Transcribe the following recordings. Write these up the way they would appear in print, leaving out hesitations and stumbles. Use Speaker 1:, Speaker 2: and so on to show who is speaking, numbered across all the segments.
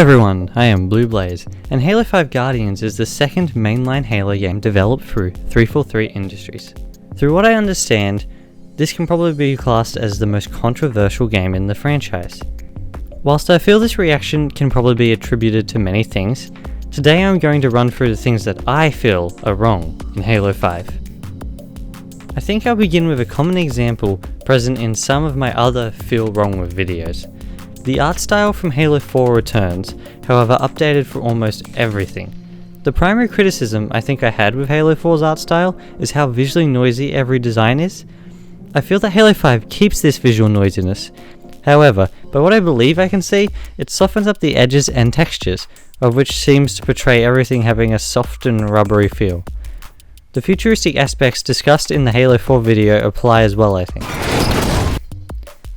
Speaker 1: everyone, I am BlueBlaze, and Halo 5 Guardians is the second mainline Halo game developed through 343 Industries. Through what I understand, this can probably be classed as the most controversial game in the franchise. Whilst I feel this reaction can probably be attributed to many things, today I'm going to run through the things that I feel are wrong in Halo 5. I think I'll begin with a common example present in some of my other feel wrong with videos. The art style from Halo 4 returns, however updated for almost everything. The primary criticism I think I had with Halo 4's art style is how visually noisy every design is. I feel that Halo 5 keeps this visual noisiness. However, by what I believe I can see, it softens up the edges and textures, of which seems to portray everything having a soft and rubbery feel. The futuristic aspects discussed in the Halo 4 video apply as well, I think.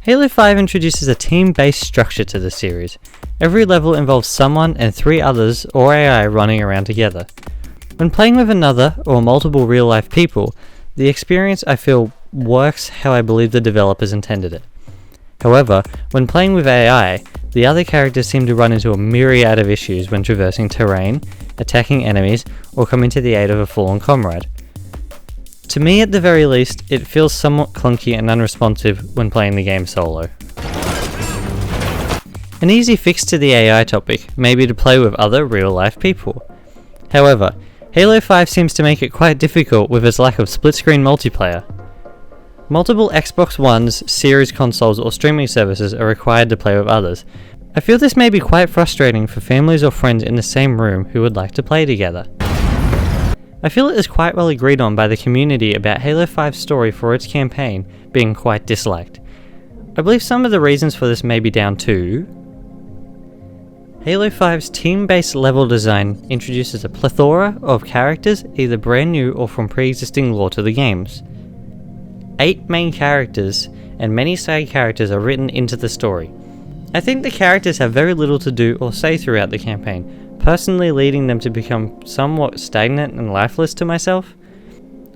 Speaker 1: Halo 5 introduces a team-based structure to the series. Every level involves someone and 3 others or AI running around together. When playing with another or multiple real-life people, the experience I feel works how I believe the developers intended it. However, when playing with AI, the other characters seem to run into a myriad of issues when traversing terrain, attacking enemies, or coming to the aid of a fallen comrade. To me, at the very least, it feels somewhat clunky and unresponsive when playing the game solo. An easy fix to the AI topic may be to play with other real-life people. However, Halo 5 seems to make it quite difficult with its lack of split-screen multiplayer. Multiple Xbox Ones, series consoles, or streaming services are required to play with others. I feel this may be quite frustrating for families or friends in the same room who would like to play together. I feel it is quite well agreed on by the community about Halo 5's story for its campaign being quite disliked. I believe some of the reasons for this may be down to Halo 5's team-based level design introduces a plethora of characters either brand new or from pre-existing lore to the games. 8 main characters and many side characters are written into the story. I think the characters have very little to do or say throughout the campaign, personally leading them to become somewhat stagnant and lifeless to myself.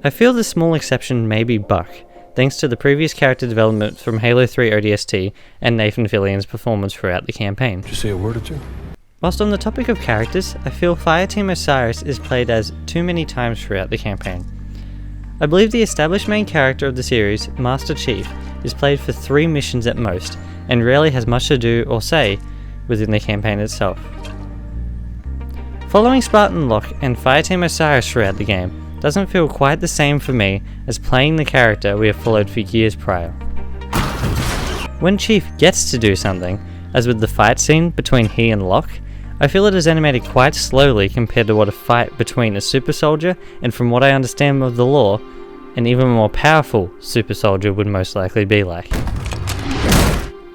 Speaker 1: I feel the small exception may be Buck, thanks to the previous character development from Halo 3 ODST and Nathan Fillion's performance throughout the campaign.
Speaker 2: Did you say a word or two?
Speaker 1: Whilst on the topic of characters, I feel Fireteam Osiris is played as too many times throughout the campaign. I believe the established main character of the series, Master Chief, is played for 3 missions at most, and rarely has much to do or say within the campaign itself. Following Spartan Locke and Fireteam Osiris throughout the game doesn't feel quite the same for me as playing the character we have followed for years prior. When Chief gets to do something, as with the fight scene between he and Locke, I feel it is animated quite slowly compared to what a fight between a super soldier and, from what I understand of the lore, an even more powerful super soldier would most likely be like.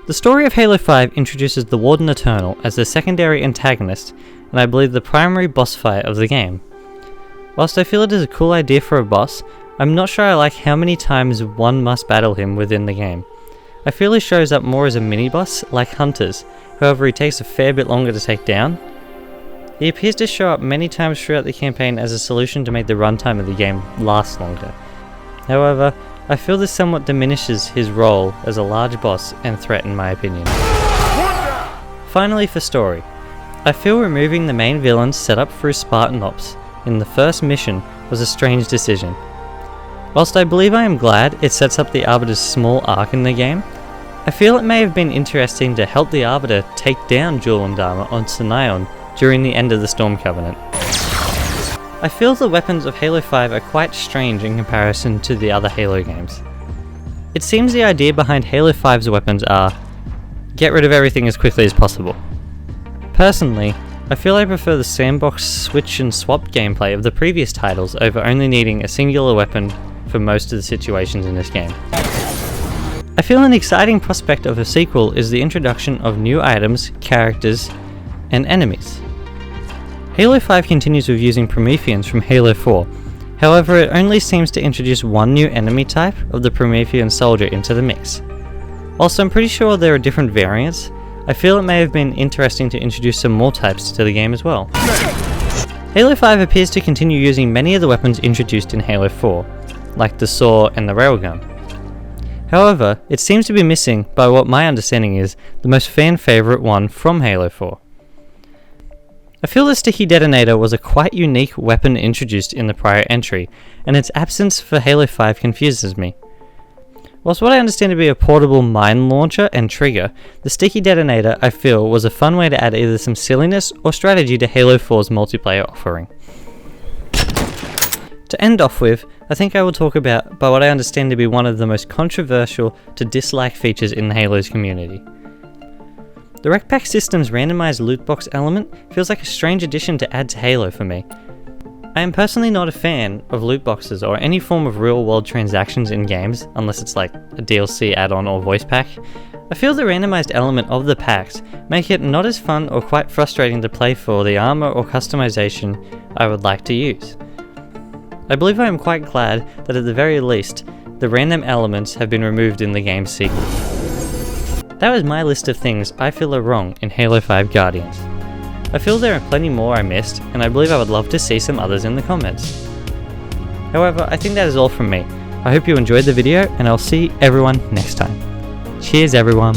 Speaker 1: The story of Halo 5 introduces the Warden Eternal as the secondary antagonist, and I believe the primary boss fight of the game. Whilst I feel it is a cool idea for a boss, I'm not sure I like how many times one must battle him within the game. I feel he shows up more as a mini-boss, like Hunters, however he takes a fair bit longer to take down. He appears to show up many times throughout the campaign as a solution to make the runtime of the game last longer. However, I feel this somewhat diminishes his role as a large boss and threat in my opinion. Finally, for story. I feel removing the main villains set up through Spartan Ops in the first mission was a strange decision. Whilst I believe I am glad it sets up the Arbiter's small arc in the game, I feel it may have been interesting to help the Arbiter take down Jewel and Dharma on Sanion during the end of the Storm Covenant. I feel the weapons of Halo 5 are quite strange in comparison to the other Halo games. It seems the idea behind Halo 5's weapons are, get rid of everything as quickly as possible. Personally, I feel I prefer the sandbox switch and swap gameplay of the previous titles over only needing a singular weapon for most of the situations in this game. I feel an exciting prospect of a sequel is the introduction of new items, characters, and enemies. Halo 5 continues with using Prometheans from Halo 4, however it only seems to introduce one new enemy type of the Promethean soldier into the mix. Whilst I'm pretty sure there are different variants, I feel it may have been interesting to introduce some more types to the game as well. Halo 5 appears to continue using many of the weapons introduced in Halo 4, like the saw and the railgun. However, it seems to be missing, by what my understanding is, the most fan favourite one from Halo 4. I feel the sticky detonator was a quite unique weapon introduced in the prior entry, and its absence for Halo 5 confuses me. Whilst what I understand to be a portable mine launcher and trigger, the sticky detonator I feel was a fun way to add either some silliness or strategy to Halo 4's multiplayer offering. To end off with, I think I will talk about what I understand to be one of the most controversial to dislike features in Halo's community. The Rec Pack system's randomized loot box element feels like a strange addition to add to Halo for me. I am personally not a fan of loot boxes or any form of real world transactions in games, unless it's like a DLC add-on or voice pack. I feel the randomized element of the packs make it not as fun or quite frustrating to play for the armor or customization I would like to use. I believe I am quite glad that at the very least, the random elements have been removed in the game's sequel. That was my list of things I feel are wrong in Halo 5 Guardians. I feel there are plenty more I missed, and I believe I would love to see some others in the comments. However, I think that is all from me. I hope you enjoyed the video, and I'll see everyone next time. Cheers everyone!